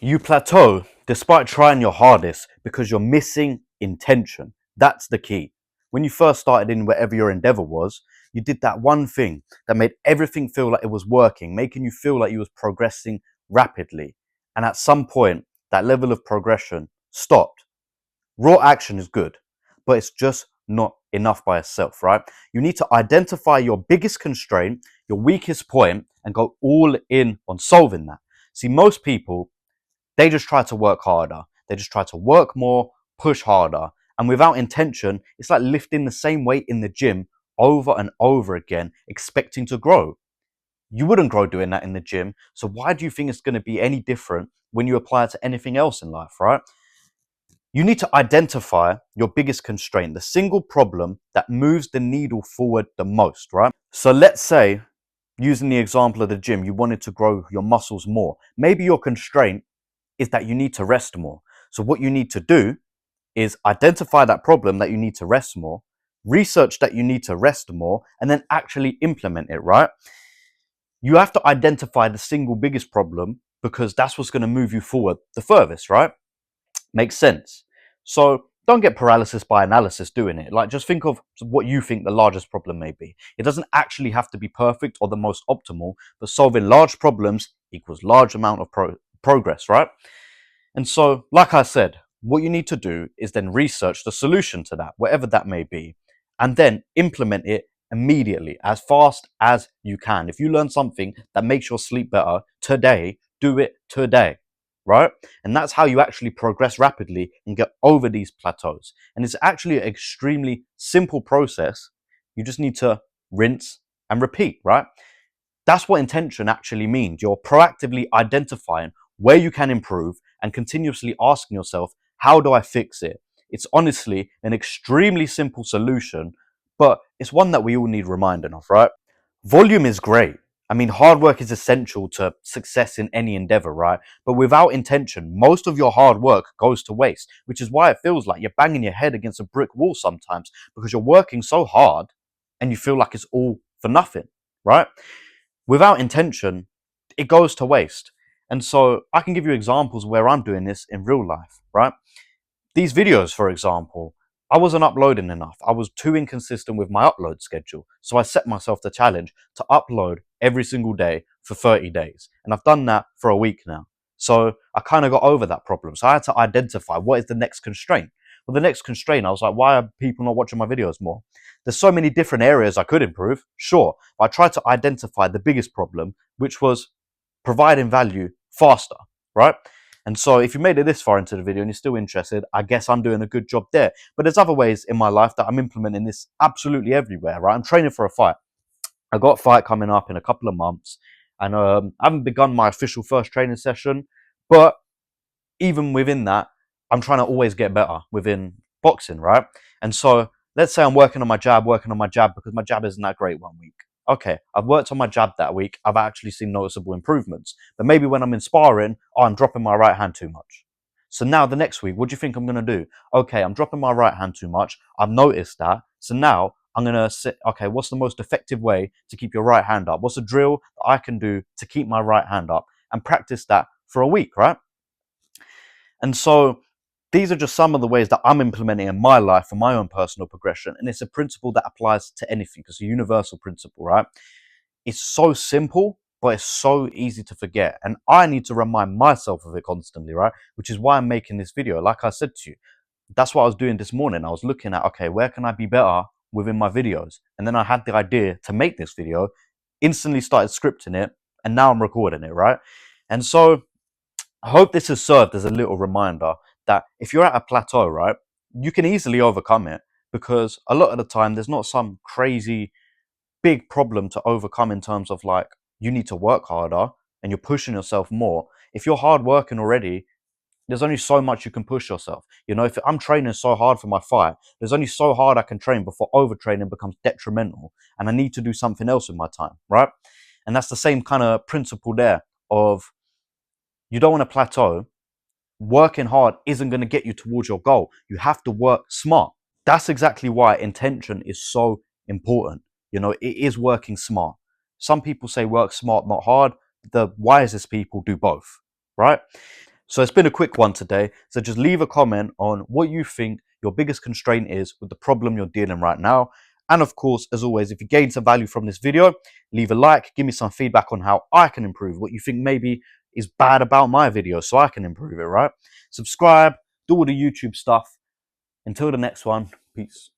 You plateau despite trying your hardest because you're missing intention. That's the key. When you first started in whatever your endeavor was, you did that one thing that made everything feel like it was working, making you feel like you was progressing rapidly. And at some point, that level of progression stopped. Raw action is good, but it's just not enough by itself, right? You need to identify your biggest constraint, your weakest point, and go all in on solving that. See, most people, they just try to work harder. They just try to work more, push harder. And without intention, it's like lifting the same weight in the gym over and over again, expecting to grow. You wouldn't grow doing that in the gym. So why do you think it's going to be any different when you apply it to anything else in life, right? You need to identify your biggest constraint, the single problem that moves the needle forward the most, right? So let's say, using the example of the gym, you wanted to grow your muscles more. Maybe your constraint is that you need to rest more. So what you need to do is identify that problem that you need to rest more, research that you need to rest more, and then actually implement it, right? You have to identify the single biggest problem because that's what's going to move you forward the furthest, right? Makes sense. So don't get paralysis by analysis doing it. Like, just think of what you think the largest problem may be. It doesn't actually have to be perfect or the most optimal, but solving large problems equals large amount of progress, right? And so, like I said, what you need to do is then research the solution to that, whatever that may be, and then implement it immediately, as fast as you can. If you learn something that makes your sleep better today, do it today, right? And that's how you actually progress rapidly and get over these plateaus. And it's actually an extremely simple process. You just need to rinse and repeat, right? That's what intention actually means. You're proactively identifying where you can improve and continuously asking yourself, how do I fix it? It's honestly an extremely simple solution, but it's one that we all need reminding of, right? Volume is great. I mean, hard work is essential to success in any endeavor, right? But without intention, most of your hard work goes to waste, which is why it feels like you're banging your head against a brick wall sometimes because you're working so hard and you feel like it's all for nothing, right? Without intention, it goes to waste. And so I can give you examples where I'm doing this in real life, right? These videos, for example, I wasn't uploading enough. I was too inconsistent with my upload schedule. So I set myself the challenge to upload every single day for 30 days. And I've done that for a week now. So I kind of got over that problem. So I had to identify what is the next constraint. Well, the next constraint, I was like, why are people not watching my videos more? There's so many different areas I could improve, sure. But I tried to identify the biggest problem, which was providing value faster, right? And so if you made it this far into the video and you're still interested, I guess I'm doing a good job there. But there's other ways in my life that I'm implementing this absolutely everywhere, right? I'm training for a fight. I got a fight coming up in a couple of months, and I haven't begun my official first training session. But even within that, I'm trying to always get better within boxing, right? And so let's say I'm working on my jab because my jab isn't that great one week. Okay, I've worked on my jab that week. I've actually seen noticeable improvements. But maybe when I'm in sparring, oh, I'm dropping my right hand too much. So now the next week, what do you think I'm going to do? Okay, I'm dropping my right hand too much. I've noticed that. So now I'm going to sit, okay, what's the most effective way to keep your right hand up? What's a drill that I can do to keep my right hand up? And practice that for a week, right? And so these are just some of the ways that I'm implementing in my life for my own personal progression. And it's a principle that applies to anything. It's a universal principle, right? It's so simple, but it's so easy to forget. And I need to remind myself of it constantly, right? Which is why I'm making this video. Like I said to you, that's what I was doing this morning. I was looking at, okay, where can I be better within my videos? And then I had the idea to make this video, instantly started scripting it, and now I'm recording it, right? And so I hope this has served as a little reminder that if you're at a plateau, right, you can easily overcome it because a lot of the time there's not some crazy big problem to overcome in terms of like you need to work harder and you're pushing yourself more. If you're hard working already, there's only so much you can push yourself. You know, if I'm training so hard for my fight, there's only so hard I can train before overtraining becomes detrimental and I need to do something else with my time, right? And that's the same kind of principle there of you don't want to plateau. Working hard isn't going to get you towards your goal. You have to work smart. That's exactly why intention is so important. You know, it is working smart. Some people say work smart, not hard. The wisest people do both, right? So it's been a quick one today. So just leave a comment on what you think your biggest constraint is with the problem you're dealing right now. And of course, as always, if you gained some value from this video, leave a like, give me some feedback on how I can improve, what you think maybe is bad about my video so I can improve it, right? Subscribe, do all the YouTube stuff. Until the next one, peace.